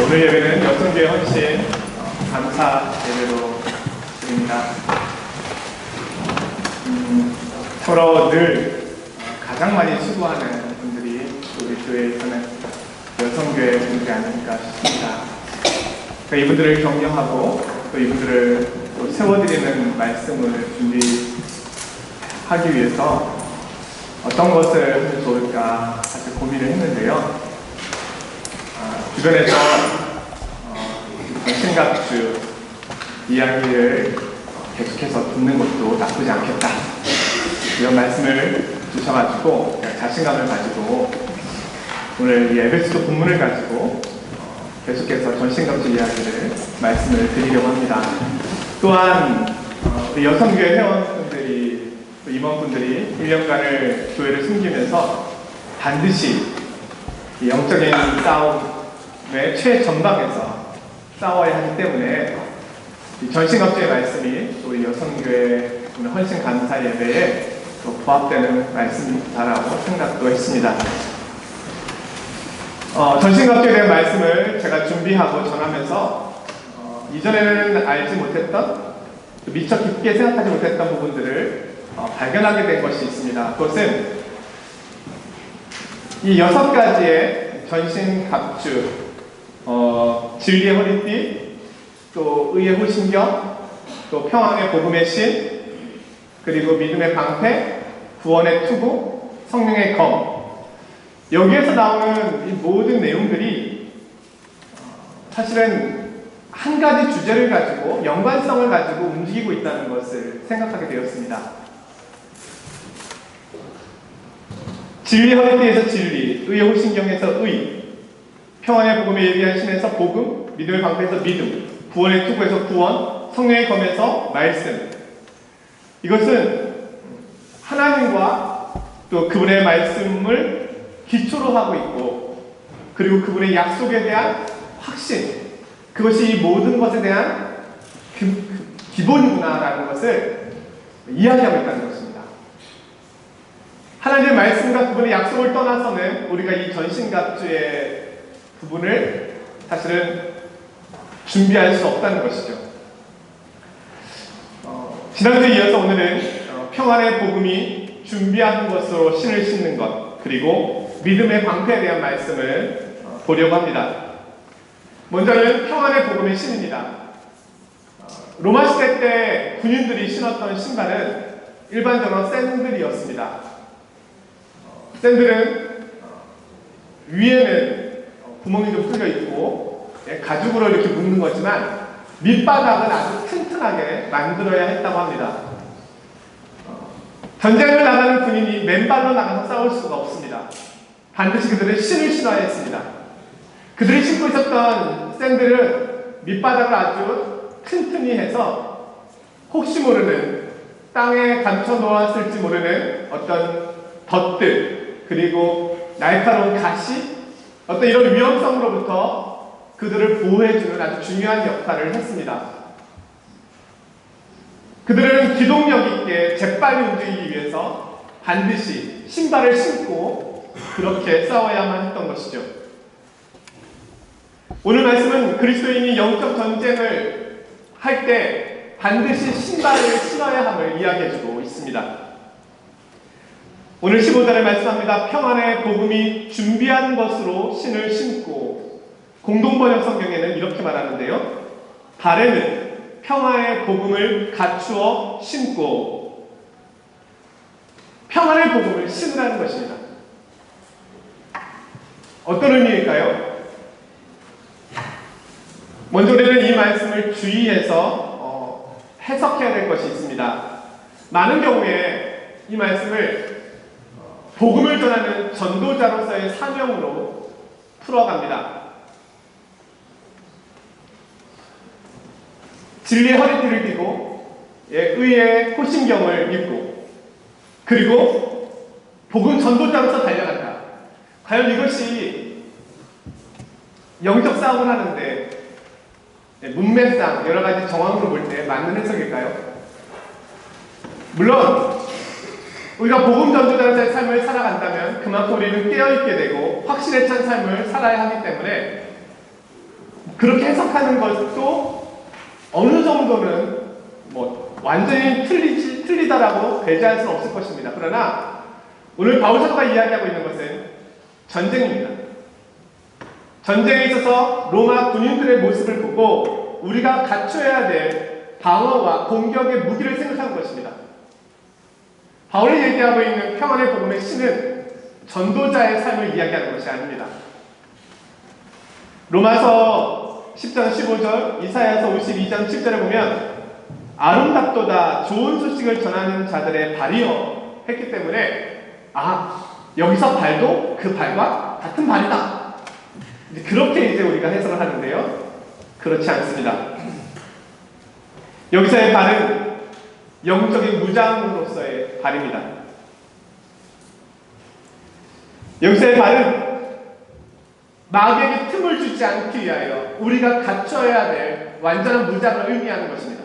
오늘 예배는 여성교회 헌신 감사 예배로 드립니다. 서로 늘 가장 많이 수고하는 분들이 우리 교회에서는 여성교회 분들이 아닐까 싶습니다. 이분들을 격려하고 또 이분들을 또 세워드리는 말씀을 준비하기 위해서 어떤 것을 하면 좋을까 사실 고민을 했는데요. 주변에서 신갑주 이야기를 계속해서 듣는 것도 나쁘지 않겠다, 이런 말씀을 주셔가지고 자신감을 가지고 오늘 이 에베소서 본문을 가지고 계속해서 전신갑주 이야기를 말씀을 드리려고 합니다. 또한 우리 여성교회 회원분들이, 임원분들이 1년간을 교회를 숨기면서 반드시 영적인 싸움의 최전방에서 싸워야 하기 때문에 이 전신갑주의 말씀이 우리 여성교회 헌신 감사 예배에 또 부합되는 말씀이다라고 생각도 했습니다. 전신갑주에 대한 말씀을 제가 준비하고 전하면서 이전에는 알지 못했던, 미처 깊게 생각하지 못했던 부분들을 발견하게 된 것이 있습니다. 그것은 이 6가지의 전신갑주, 진리의 허리띠, 또 의의 호신경, 또 평안의 복음의 신, 그리고 믿음의 방패, 구원의 투구, 성령의 검, 여기에서 나오는 이 모든 내용들이 사실은 한 가지 주제를 가지고 연관성을 가지고 움직이고 있다는 것을 생각하게 되었습니다. 진리 허리띠에서 진리, 의의 호신경에서 의, 평안의 복음에 예비한 신에서 복음, 믿음의 방패에서 믿음, 구원의 투구에서 구원, 성령의 검에서 말씀. 이것은 하나님과 또 그분의 말씀을 기초로 하고 있고, 그리고 그분의 약속에 대한 확신, 그것이 이 모든 것에 대한 기본이구나라는 것을 이야기하고 있다는 것입니다. 하나님의 말씀과 그분의 약속을 떠나서는 우리가 이 전신갑주의 부분을 사실은 준비할 수 없다는 것이죠. 지난주에 이어서 오늘은 평안의 복음이 준비하는 것으로 신을 신는 것, 그리고 믿음의 방패에 대한 말씀을 보려고 합니다. 먼저는 평안의 복음의 신입니다. 로마 시대 때 군인들이 신었던 신발은 일반적으로 샌들이었습니다. 샌들은 위에는 구멍이 좀 뚫려 있고 가죽으로 이렇게 묶는 거지만 밑바닥은 아주 튼튼하게 만들어야 했다고 합니다. 전쟁을 나가는 군인이 맨발로 나가서 싸울 수가 없습니다. 반드시 그들은 신을 신어야 했습니다. 그들이 신고 있었던 샌들은 밑바닥을 아주 튼튼히 해서 혹시 모르는 땅에 감춰 놓았을지 모르는 어떤 덫들, 그리고 날카로운 가시, 어떤 이런 위험성으로부터 그들을 보호해주는 아주 중요한 역할을 했습니다. 그들은 기동력 있게 재빨리 움직이기 위해서 반드시 신발을 신고 그렇게 싸워야만 했던 것이죠. 오늘 말씀은 그리스도인이 영적 전쟁을 할 때 반드시 신발을 신어야 함을 이야기해주고 있습니다. 오늘 15절에 말씀합니다. 평안의 복음이 준비한 것으로 신을 신고, 공동번역 성경에는 이렇게 말하는데요. 발에는 평안의 복음을 갖추어 신고, 평안의 복음을 신으라는 것입니다. 어떤 의미일까요? 먼저 우리는 이 말씀을 주의해서 해석해야 될 것이 있습니다. 많은 경우에 이 말씀을 복음을 전하는 전도자로서의 사명으로 풀어갑니다. 진리의 허리띠를 띠고 의의 호신경을 입고, 그리고 복음 전도자로서 달려간다. 과연 이것이 영적 싸움을 하는데 문맥상 여러 가지 정황으로 볼 때 맞는 해석일까요? 물론 우리가 복음 전도자로서의 삶을 살아간다면 그만큼 우리는 깨어있게 되고 확신에 찬 삶을 살아야 하기 때문에 그렇게 해석하는 것도 어느 정도는 완전히 틀리다라고 배제할 수는 없을 것입니다. 그러나 오늘 바울 사도가 이야기하고 있는 것은 전쟁입니다. 전쟁에 있어서 로마 군인들의 모습을 보고 우리가 갖춰야 될 방어와 공격의 무기를 생각하는 것입니다. 바울이 얘기하고 있는 평안의 복음의 신은 전도자의 삶을 이야기하는 것이 아닙니다. 로마서 10장 15절, 이사야서 52장 7절에 보면 아름답도다 좋은 소식을 전하는 자들의 발이여 했기 때문에 여기서 발도 그 발과 같은 발이다. 그렇게 이제 우리가 해석을 하는데요. 그렇지 않습니다. 여기서의 발은 영적인 무장으로서의 발입니다. 여기서의 발은 마귀에게 틈을 주지 않기 위하여 우리가 갖춰야 될 완전한 무장을 의미하는 것입니다.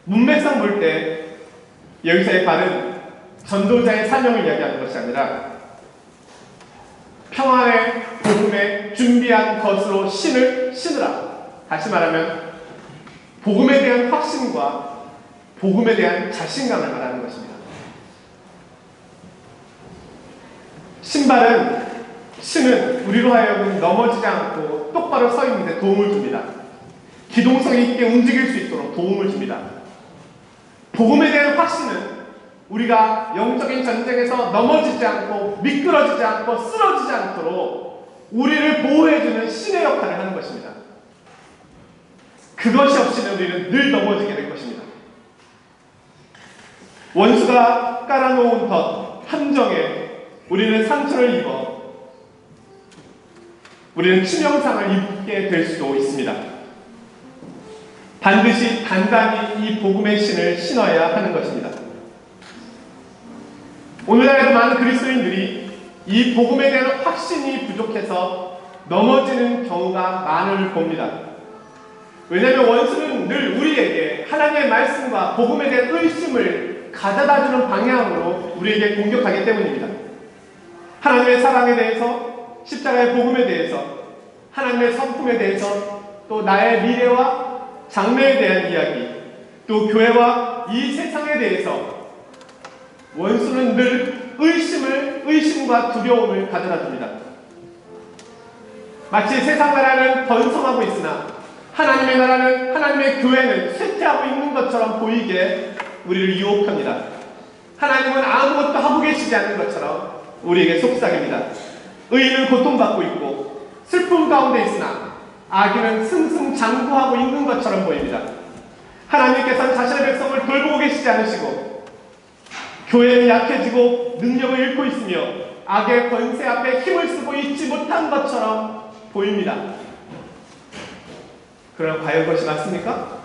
문맥상 볼 때 여기서의 발은 전도자의 사명을 이야기하는 것이 아니라 평안의 복음에 준비한 것으로 신을 신으라. 다시 말하면 복음에 대한 확신과 복음에 대한 자신감을 말하는 것입니다. 신은 우리로 하여금 넘어지지 않고 똑바로 서 있는 데 도움을 줍니다. 기동성이 있게 움직일 수 있도록 도움을 줍니다. 복음에 대한 확신은 우리가 영적인 전쟁에서 넘어지지 않고 미끄러지지 않고 쓰러지지 않도록 우리를 보호해주는 신의 역할을 하는 것입니다. 그것이 없이는 우리는 늘 넘어지게 될 것입니다. 원수가 깔아놓은 덫, 함정에 우리는 상처를 입어 우리는 치명상을 입게 될 수도 있습니다. 반드시 단단히 이 복음의 신을 신어야 하는 것입니다. 오늘날에도 많은 그리스도인들이 이 복음에 대한 확신이 부족해서 넘어지는 경우가 많을 봅니다. 왜냐하면 원수는 늘 우리에게 하나님의 말씀과 복음에 대한 의심을 가져다주는 방향으로 우리에게 공격하기 때문입니다. 하나님의 사랑에 대해서, 십자가의 복음에 대해서, 하나님의 성품에 대해서, 또 나의 미래와 장래에 대한 이야기, 또 교회와 이 세상에 대해서 원수는 늘 의심과 두려움을 가져다 줍니다. 마치 세상 나라는 번성하고 있으나 하나님의 나라는, 하나님의 교회는 쇠퇴하고 있는 것처럼 보이게 우리를 유혹합니다. 하나님은 아무것도 하고 계시지 않는 것처럼 우리에게 속삭입니다. 의인은 고통받고 있고 슬픔 가운데 있으나 악인은 승승장구하고 있는 것처럼 보입니다. 하나님께서는 자신의 백성을 돌보고 계시지 않으시고 교회는 약해지고 능력을 잃고 있으며 악의 권세 앞에 힘을 쓰고 있지 못한 것처럼 보입니다. 그럼 과연 그것이 맞습니까?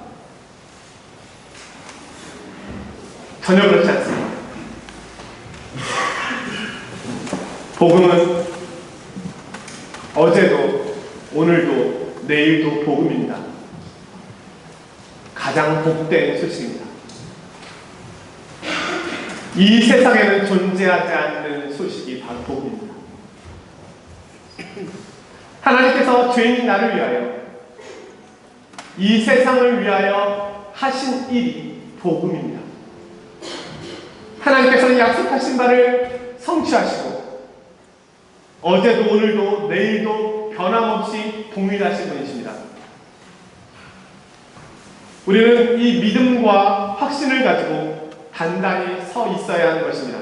전혀 그렇지 않습니다. 복음은 어제도 오늘도 내일도 복음입니다. 가장 복된 소식입니다. 이 세상에는 존재하지 않는 소식이 바로 복음입니다. 하나님께서 죄인인 나를 위하여 이 세상을 위하여 하신 일이 복음입니다. 하나님께서는 약속하신 바를 성취하시고 어제도 오늘도 내일도 변함없이 동일하신 분이십니다. 우리는 이 믿음과 확신을 가지고 단단히 서 있어야 하는 것입니다.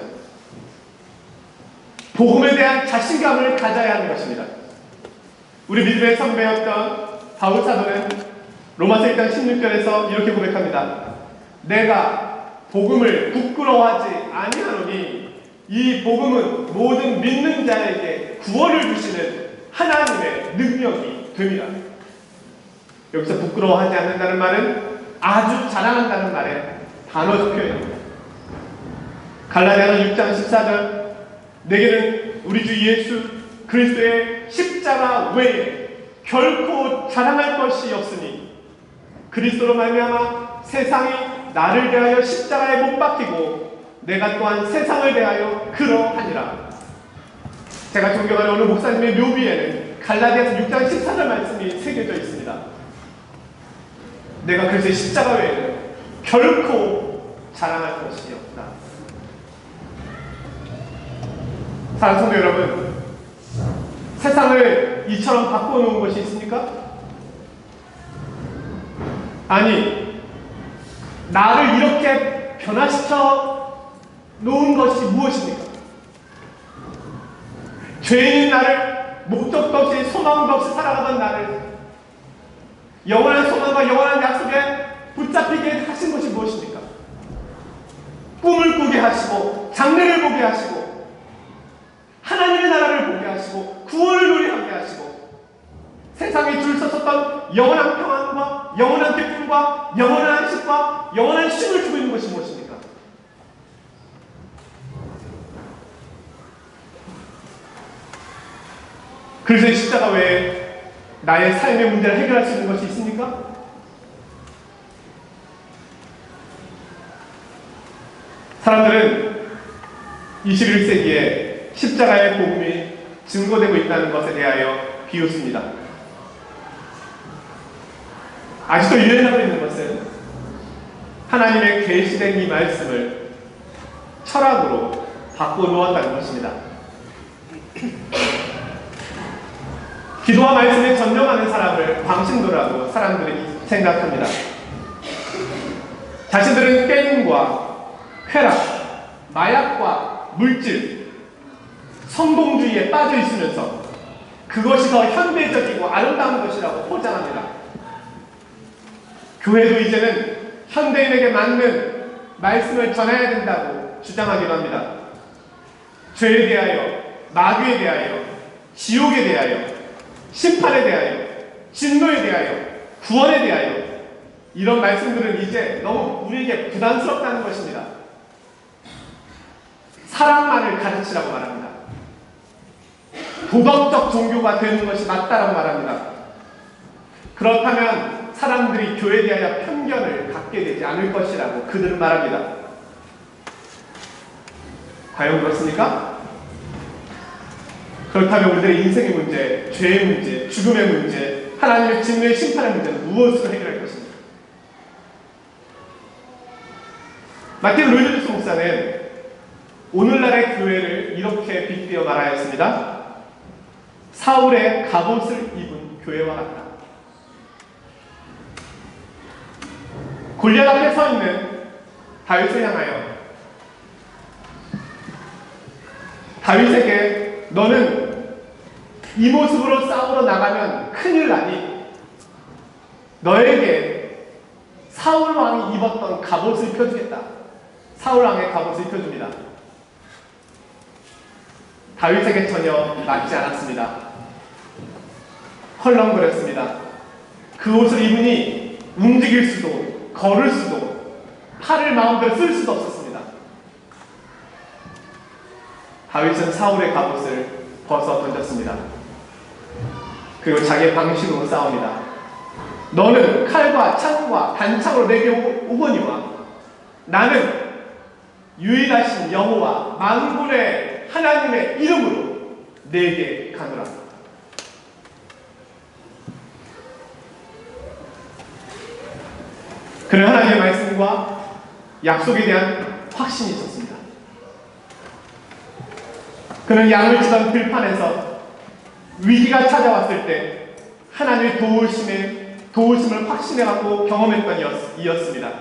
복음에 대한 자신감을 가져야 하는 것입니다. 우리 믿음의 선배였던 바울 사도는 로마서 1장 16절에서 이렇게 고백합니다. 내가 복음을 부끄러워하지 아니하노니 이 복음은 모든 믿는 자에게 구원을 주시는 하나님의 능력이 됩니다. 여기서 부끄러워하지 않는다는 말은 아주 자랑한다는 말의 단어적 표현입니다. 갈라디아서 6장 14절 내게는 우리 주 예수 그리스도의 십자가 외에 결코 자랑할 것이 없으니 그리스도로 말미암아 세상이 나를 대하여 십자가에 못 박히고 내가 또한 세상을 대하여 그러하니라. 제가 존경하는 어느 목사님의 묘비에는 갈라디아서 6장 14절 말씀이 새겨져 있습니다. 내가 그리스도의 십자가 외에는 결코 자랑할 것이 없다. 사랑하는 성도 여러분, 세상을 이처럼 바꿔놓은 것이 있습니까? 아니, 나를 이렇게 변화시켜 놓은 것이 무엇입니까? 죄인인 나를, 목적도 없이 소망도 없이 살아가던 나를 영원한 소망과 영원한 약속에 붙잡히게 하신 것이 무엇입니까? 꿈을 꾸게 하시고 장래를 보게 하시고 하나님의 나라를 보게 하시고 구원을 누리게 하시고 세상에 줄 서섰던 영원한 평안과 영원한 기쁨과 영원한 안식과 영원한 쉼을 주고 있는 것이 무엇입니까? 그래서 십자가 외에 나의 삶의 문제를 해결할 수 있는 것이 있습니까? 사람들은 21세기에 십자가의 복음이 증거되고 있다는 것에 대하여 비웃습니다. 아직도 유행하고 있는 것은 하나님의 계시된 이 말씀을 철학으로 바꿔놓았다는 것입니다. 기도와 말씀에 전념하는 사람을 광신도라고 사람들이 생각합니다. 자신들은 게임과 쾌락, 마약과 물질, 성공주의에 빠져 있으면서 그것이 더 현대적이고 아름다운 것이라고 포장합니다. 교회도 이제는 현대인에게 맞는 말씀을 전해야 된다고 주장하기도 합니다. 죄에 대하여, 마귀에 대하여, 지옥에 대하여, 심판에 대하여, 진노에 대하여, 구원에 대하여 이런 말씀들은 이제 너무 우리에게 부담스럽다는 것입니다. 사랑만을 가르치라고 말합니다. 도덕적 종교가 되는 것이 맞다라고 말합니다. 그렇다면 사람들이 교회에 대하여 편견을 갖게 되지 않을 것이라고 그들은 말합니다. 과연 그렇습니까? 그렇다면 우리들의 인생의 문제, 죄의 문제, 죽음의 문제, 하나님의 진노의 심판의 문제는 무엇으로 해결할 것입니까? 마틴 루이스 목사는 오늘날의 교회를 이렇게 빗대어 말하였습니다. 사울의 갑옷을 입은 교회와 같다. 골리앗 앞에 서 있는 다윗을 향하여 다윗에게 너는 이 모습으로 싸우러 나가면 큰일 나니 너에게 사울 왕이 입었던 갑옷을 입혀주겠다. 사울 왕의 갑옷을 입혀줍니다. 다윗에게 전혀 맞지 않았습니다. 헐렁거렸습니다. 그 옷을 입으니 움직일 수도 걸을 수도 팔을 마음대로 쓸 수도 없었습니다. 다윗은 사울의 갑옷을 벗어 던졌습니다. 그리고 자기의 방식으로 싸웁니다. 너는 칼과 창과 단창으로 내게 오거니와 나는 유일하신 여호와 만군의 하나님의 이름으로 내게 가노라. 그는 하나님의 말씀과 약속에 대한 확신이 있었습니다. 그는 양을 치던 들판에서 위기가 찾아왔을 때 하나님의 도우심을 확신해갖고 경험했던 이였습니다.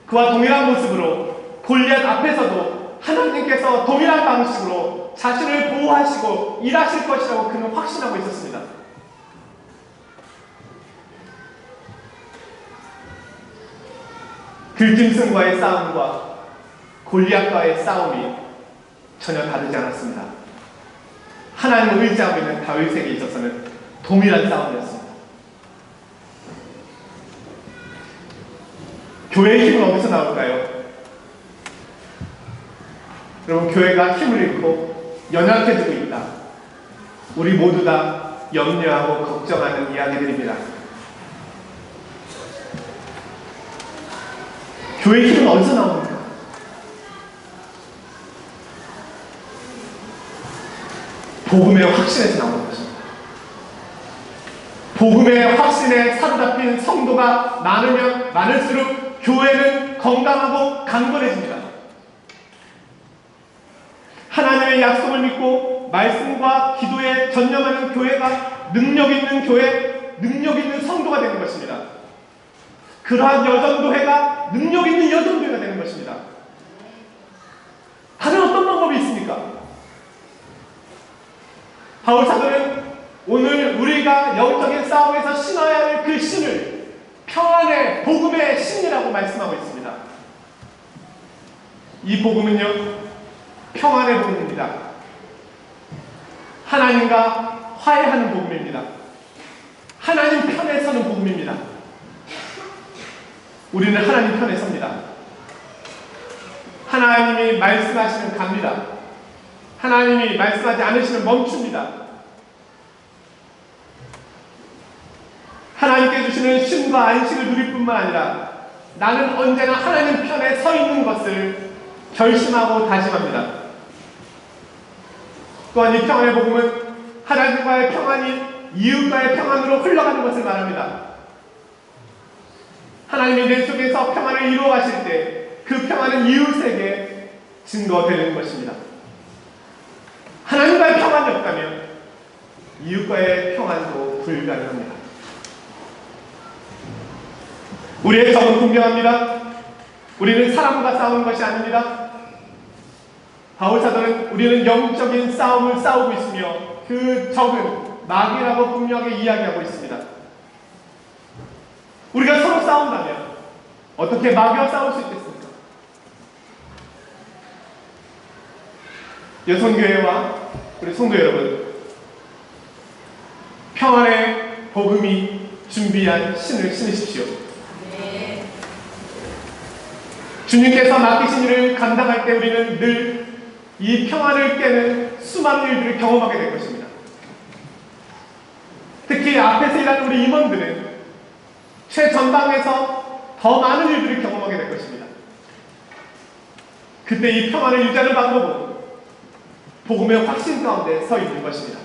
그와 동일한 모습으로 골리앗 앞에서도 하나님께서 동일한 방식으로 자신을 보호하시고 일하실 것이라고 그는 확신하고 있었습니다. 들짐승과의 싸움과 골리앗과의 싸움이 전혀 다르지 않았습니다. 하나님을 의지하고 있는 다윗에게 있어서는 동일한 싸움이었습니다. 교회의 힘은 어디서 나올까요? 여러분, 교회가 힘을 잃고 연약해지고 있다. 우리 모두 다 염려하고 걱정하는 이야기들입니다. 교회의 힘은 어디서 나옵니까? 복음의 확신에서 나오는 것입니다. 복음의 확신에 사로잡힌 성도가 많으면 많을수록 교회는 건강하고 강건해집니다. 하나님의 약속을 믿고 말씀과 기도에 전념하는 교회가 능력 있는 교회, 능력 있는 성도가 되는 것입니다. 그러한 여전도회가 능력 있는 여전도회가 되는 것입니다. 다른 어떤 방법이 있습니까? 바울 사도는 오늘 우리가 영적인 싸움에서 신어야 할 그 신을 평안의 복음의 신이라고 말씀하고 있습니다. 이 복음은요, 평안의 복음입니다. 하나님과 화해하는 복음입니다. 하나님 편에 서는 복음입니다. 우리는 하나님 편에 섭니다. 하나님이 말씀하시면 갑니다. 하나님이 말씀하지 않으시면 멈춥니다. 하나님께 주시는 쉼과 안식을 누릴 뿐만 아니라 나는 언제나 하나님 편에 서 있는 것을 결심하고 다짐합니다. 또한 이 평안의 복음은 하나님과의 평안이 이웃과의 평안으로 흘러가는 것을 말합니다. 하나님이 내 속에서 평안을 이루어 가실 때 그 평안은 이웃에게 증거되는 것입니다. 하나님과의 평안이 없다면 이웃과의 평안도 불가능합니다. 우리의 적은 분명합니다. 우리는 사람과 싸우는 것이 아닙니다. 바울 사도는 우리는 영적인 싸움을 싸우고 있으며 그 적은 마귀라고 분명하게 이야기하고 있습니다. 우리가 서로 싸운다면 어떻게 마귀와 싸울 수 있겠습니까? 여성교회와 우리 성도 여러분, 평안의 복음이 준비한 신을 신으십시오. 주님께서 맡기신 일을 감당할 때 우리는 늘 이 평안을 깨는 수많은 일들을 경험하게 될 것입니다. 특히 앞에서 일하는 우리 임원들은 최전방에서 더 많은 일들을 경험하게 될 것입니다. 그때 이 평안을 유지하는 방법은 복음의 확신 가운데 서 있는 것입니다.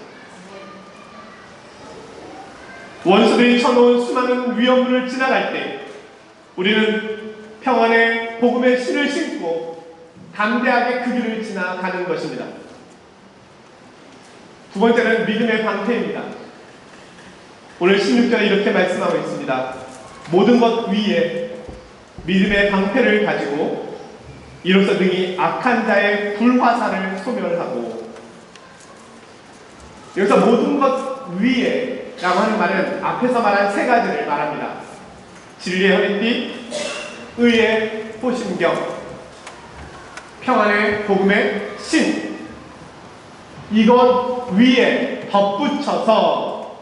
원수들이 쳐놓은 수많은 위험물을 지나갈 때 우리는 평안의 복음의 신을 신고 담대하게 그 길을 지나가는 것입니다. 두 번째는 믿음의 방패입니다. 오늘 16절에 이렇게 말씀하고 있습니다. 모든 것 위에 믿음의 방패를 가지고 이로써 능히 악한 자의 불화살을 소멸하고, 여기서 모든 것 위에 라고 하는 말은 앞에서 말한 세 가지를 말합니다. 진리의 허리띠, 의의 호심경, 평안의 복음의 신. 이것 위에 덧붙여서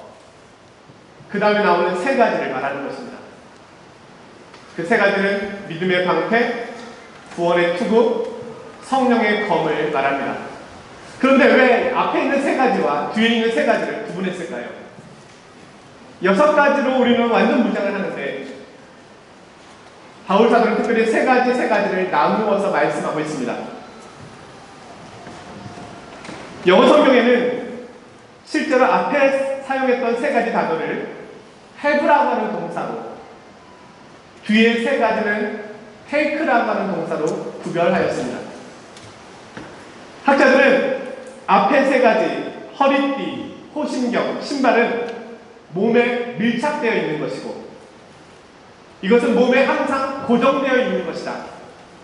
그 다음에 나오는 세 가지를 말하는 것입니다. 그 세 가지는 믿음의 방패, 구원의 투구, 성령의 검을 말합니다. 그런데 왜 앞에 있는 세 가지와 뒤에 있는 세 가지를 구분했을까요? 6가지로 우리는 완전 무장을 하는데 바울 사도는 특별히 세 가지를 나누어서 말씀하고 있습니다. 영어 성경에는 실제로 앞에 사용했던 세 가지 단어를 have라고 하는 동사로, 뒤에 세 가지는 take라고 하는 동사로 구별하였습니다. 학자들은 앞에 세 가지, 허리띠, 호심경, 신발은 몸에 밀착되어 있는 것이고 이것은 몸에 항상 고정되어 있는 것이다.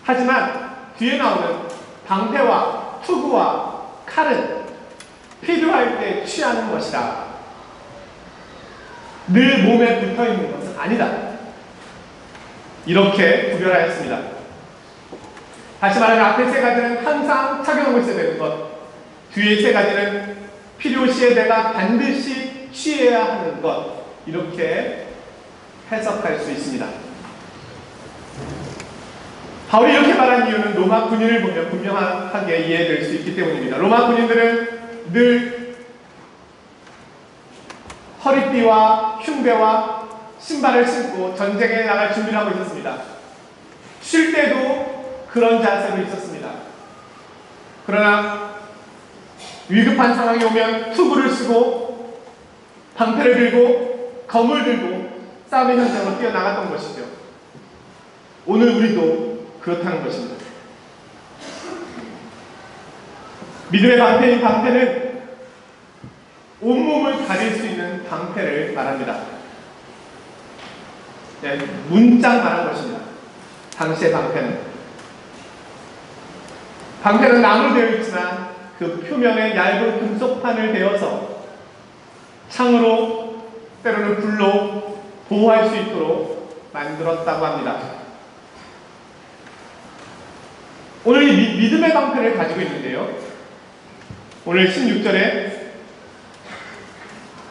하지만 뒤에 나오는 방패와 투구와 칼은 필요할 때 취하는 것이다. 늘 몸에 붙어 있는 것은 아니다. 이렇게 구별하였습니다. 다시 말하면 앞에 세 가지는 항상 착용하고 있어야 되는 것, 뒤에 세 가지는 필요시에 내가 반드시 취해야 하는 것, 이렇게 해석할 수 있습니다. 바울이 이렇게 말한 이유는 로마 군인을 보면 분명하게 이해될 수 있기 때문입니다. 로마 군인들은 늘 허리띠와 흉배와 신발을 신고 전쟁에 나갈 준비를 하고 있었습니다. 쉴 때도 그런 자세로 있었습니다. 그러나 위급한 상황이 오면 투구를 쓰고 방패를 들고 검을 들고 싸움의 현장으로 뛰어나갔던 것이죠. 오늘 우리도 그렇다는 것입니다. 믿음의 방패인 방패는 온몸을 가릴 수 있는 방패를 말합니다. 네, 문짝 말한 것입니다. 당시의 방패는 나무로 되어 있지만 그 표면에 얇은 금속판을 대어서 창으로 때로는 불로 보호할 수 있도록 만들었다고 합니다. 오늘 이 믿음의 방패를 가지고 있는데요. 오늘 16절에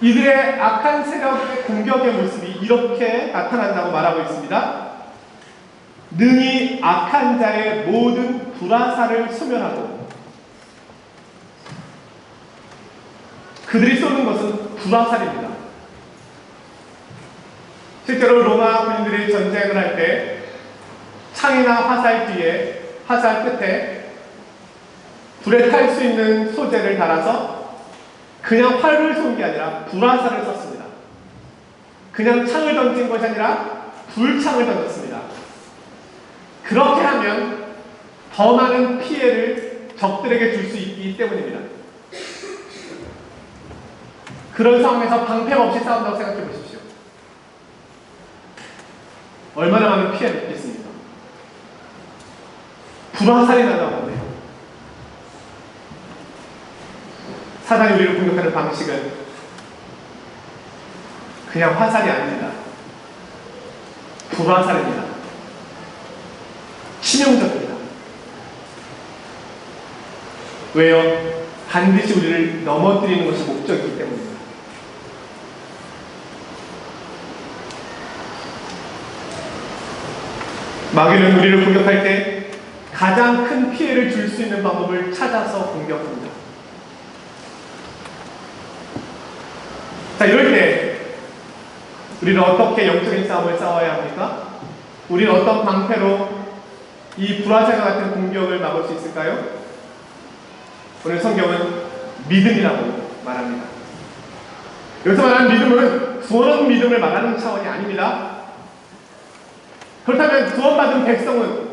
이들의 악한 세력의 공격의 모습이 이렇게 나타난다고 말하고 있습니다. 능히 악한 자의 모든 불화살을 소멸하고, 그들이 쏘는 것은 불화살입니다. 실제로 로마 군인들이 전쟁을 할 때 창이나 화살 뒤에, 화살 끝에 불에 탈 수 있는 소재를 달아서 그냥 활을 쏜 게 아니라 불화살을 썼습니다. 그냥 창을 던진 것이 아니라 불창을 던졌습니다. 그렇게 하면 더 많은 피해를 적들에게 줄 수 있기 때문입니다. 그런 상황에서 방패 없이 싸운다고 생각해 보십시오. 얼마나 많은 피해를 입겠습니까? 불화살이 날아오는데요. 사단이 우리를 공격하는 방식은 그냥 화살이 아닙니다. 불화살입니다. 치명적입니다. 왜요? 반드시 우리를 넘어뜨리는 것이 목적이기 때문입니다. 마귀는 우리를 공격할 때 가장 큰 피해를 줄 수 있는 방법을 찾아서 공격합니다. 자, 이럴 때 우리는 어떻게 영적인 싸움을 싸워야 합니까? 우리는 어떤 방패로 이 불화살과 같은 공격을 막을 수 있을까요? 오늘 성경은 믿음이라고 말합니다. 여기서 말하는 믿음은 구원 믿음을 말하는 차원이 아닙니다. 그렇다면 구원받은 백성은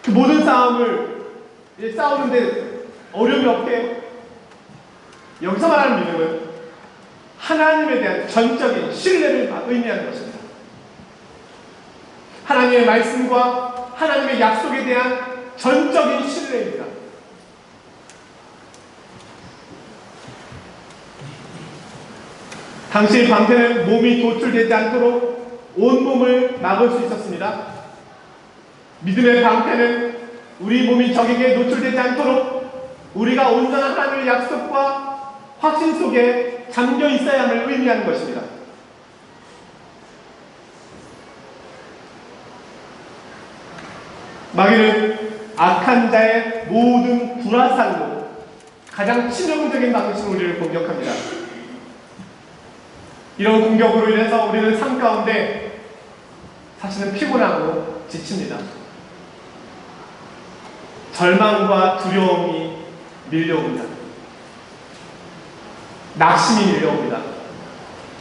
그 모든 싸움을 싸우는데 어려움이 없게, 여기서 말하는 믿음은 하나님에 대한 전적인 신뢰를 의미하는 것입니다. 하나님의 말씀과 하나님의 약속에 대한 전적인 신뢰입니다. 당시 방패는 몸이 도출되지 않도록 온몸을 막을 수 있었습니다. 믿음의 방패는 우리 몸이 적에게 노출되지 않도록 우리가 온전한 하나님의 약속과 확신 속에 잠겨 있어야함을 의미하는 것입니다. 마귀는 악한 자의 모든 불화살로 가장 치명적인 방식으로 우리를 공격합니다. 이런 공격으로 인해서 우리는 삶 가운데 사실은 피곤하고 지칩니다. 절망과 두려움이 밀려옵니다. 낙심이 밀려옵니다.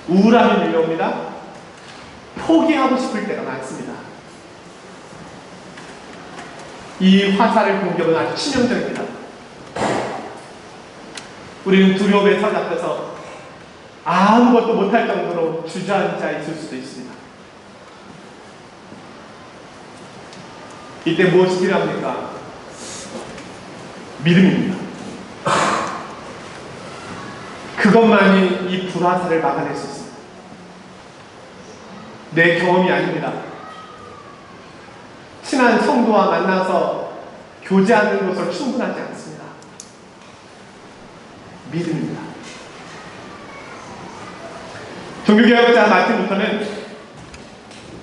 우울함이 밀려옵니다. 포기하고 싶을 때가 많습니다. 이 화살의 공격은 아주 치명적입니다. 우리는 두려움에 사로잡혀서 아무것도 못할 정도로 주저앉아 있을 수도 있습니다. 이때 무엇이 필요합니까? 믿음입니다. 그것만이 이 불화살을 막아낼 수 있습니다. 내 경험이 아닙니다. 친한 성도와 만나서 교제하는 것으로 충분하지 않습니다. 믿음입니다. 종교개혁자 마틴 루터는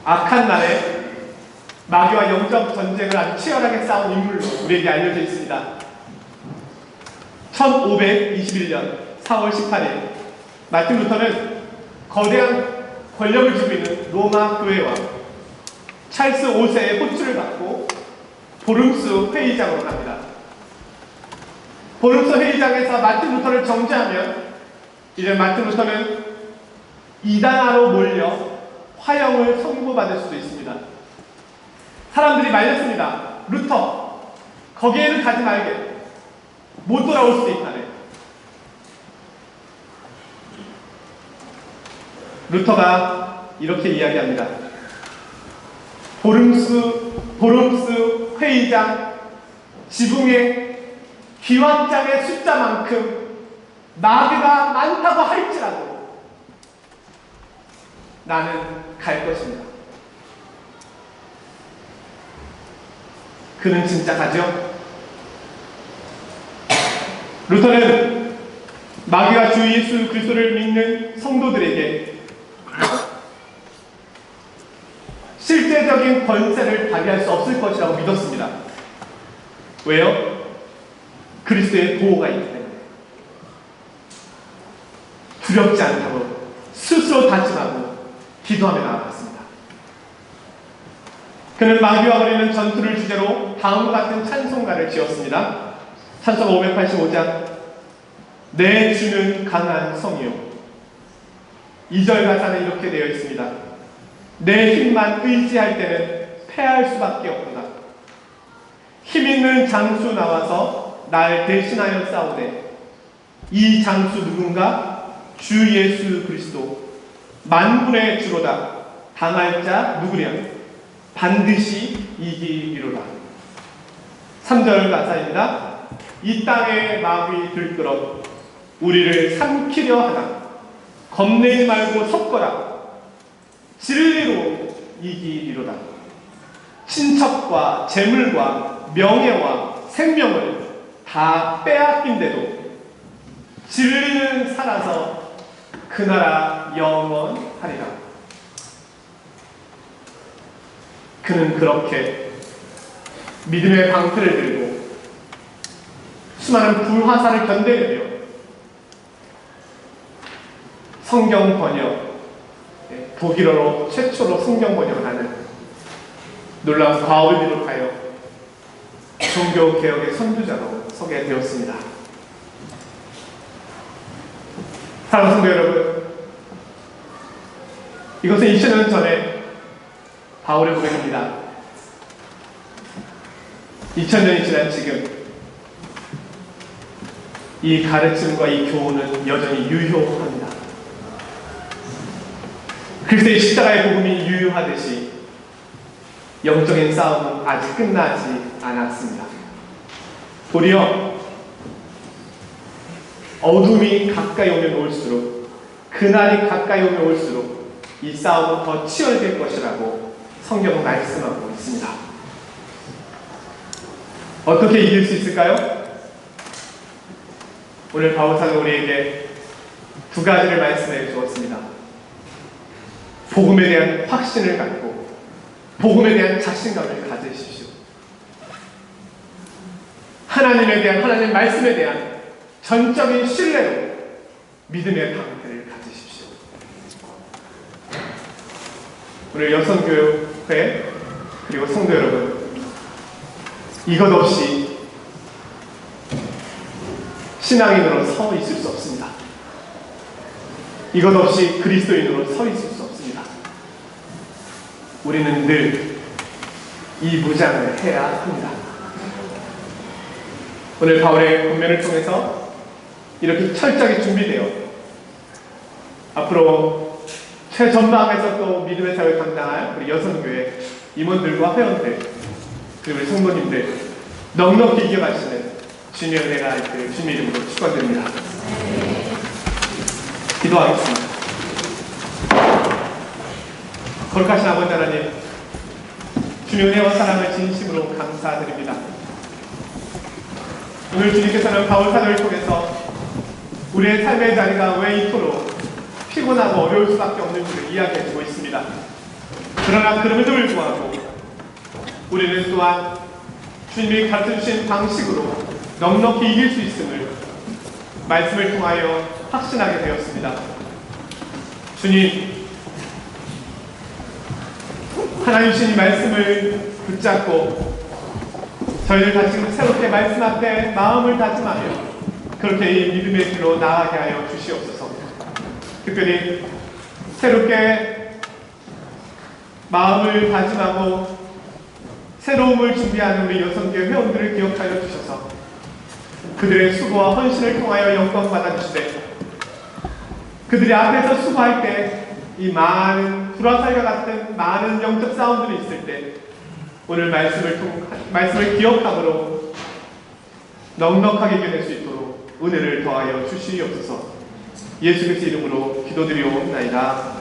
악한 날에 마귀와 영적 전쟁을 아주 치열하게 싸운 인물로 우리에게 알려져 있습니다. 1521년 4월 18일 마틴 루터는 거대한 권력을 쥐고 있는 로마 교회와 찰스 5세의 호출을 받고 보름스 회의장으로 갑니다. 보름서 회의장에서 마틴 루터를 정죄하면 이제 마틴 루터는 이단화로 몰려 화형을 선고받을 수도 있습니다. 사람들이 말렸습니다. 루터, 거기에는 가지 말게. 못 돌아올 수도 있다네. 루터가 이렇게 이야기합니다. 보름스 회의장 지붕에 기왓장의 숫자만큼 마귀가 많다고 할지라도 나는 갈 것입니다. 그는 진짜 가죠? 루터는 마귀가 주 예수 그리스도를 믿는 성도들에게 실제적인 권세를 발휘할 수 없을 것이라고 믿었습니다. 왜요? 그리스도의 보호가 있기 때문에. 두렵지 않다고 스스로 다짐하고 기도하며 나아갔습니다. 그는 마귀와 벌이는 전투를 주제로 다음과 같은 찬송가를 지었습니다. 찬송가 585장 내 주는 강한 성이요. 2절 가사는 이렇게 되어 있습니다. 내 힘만 의지할 때는 패할 수밖에 없도다. 힘 있는 장수 나와서 날 대신하여 싸우되 이 장수 누군가? 주 예수 그리스도 만군의 주로다. 당할 자 누구랴? 반드시 이기리로다. 3절 가사입니다. 이 땅의 마귀 들끓어 우리를 삼키려 하나 겁내지 말고 섰거라. 진리로 이기리로다. 친척과 재물과 명예와 생명을 다 빼앗긴데도 진리는 살아서 그 나라 영원하리라. 그는 그렇게 믿음의 방패를 들고 수많은 불화살을 견뎌내며 성경 번역, 독일어로 최초로 성경 번역을 하는 놀라운 과업을 비롯하여 종교개혁의 선두자로 서게 되었습니다. 사랑하는 성도 여러분, 이것은 2000년 전에 바울의 고백입니다. 2000년이 지난 지금 이 가르침과 이 교훈은 여전히 유효합니다. 그리스도의 십자가의 복음이 유효하듯이 영적인 싸움은 아직 끝나지 않았습니다. 도리어 어둠이 가까이 오면 올수록, 그날이 가까이 오면 올수록 이 싸움은 더 치열될 것이라고 성경은 말씀하고 있습니다. 어떻게 이길 수 있을까요? 오늘 바울사는 우리에게 두 가지를 말씀해 주었습니다. 복음에 대한 확신을 갖고 복음에 대한 자신감을 가지십시오. 하나님에 대한, 하나님 말씀에 대한 전적인 신뢰로 믿음의 방패를 가지십시오. 오늘 여성교회 그리고 성도 여러분, 이것 없이 신앙인으로 서 있을 수 없습니다. 이것 없이 그리스도인으로 서 있을 수 없습니다. 우리는 늘 이 무장을 해야 합니다. 오늘 바울의 권면을 통해서 이렇게 철저하게 준비되어 앞으로 최전방에서 또 믿음의 사역을 감당할 우리 여성교회 임원들과 회원들 그리고 우리 성도님들 넉넉히 이겨가시는 주님의 은혜가 있기를 주님의 이름으로 축원드립니다. 기도하겠습니다. 거룩하신 아버지 하나님, 주님의 은혜와 사랑을 진심으로 감사드립니다. 오늘 주님께서는 바울사도를 통해서 우리의 삶의 자리가 왜 이토록 피곤하고 어려울 수밖에 없는지를 이야기해주고 있습니다. 그러나 그럼에도 불구하고 우리는 또한 주님이 가르쳐주신 방식으로 넉넉히 이길 수 있음을 말씀을 통하여 확신하게 되었습니다. 주님, 하나님 주신 이 말씀을 붙잡고 저희들 다시 새롭게 말씀 앞에 마음을 다짐하며 그렇게 이 믿음의 길로 나아가게 하여 주시옵소서. 특별히 새롭게 마음을 다짐하고 새로움을 준비하는 우리 여성교회 회원들을 기억하여 주셔서 그들의 수고와 헌신을 통하여 영광 받아주시되 그들이 앞에서 수고할 때 이 많은 불화살과 같은 많은 영적 싸움들이 있을 때 오늘 말씀을 기억함으로 넉넉하게 이겨낼 수 있도록 은혜를 더하여 주시옵소서. 예수 그리스도 이름으로 기도드리옵나이다.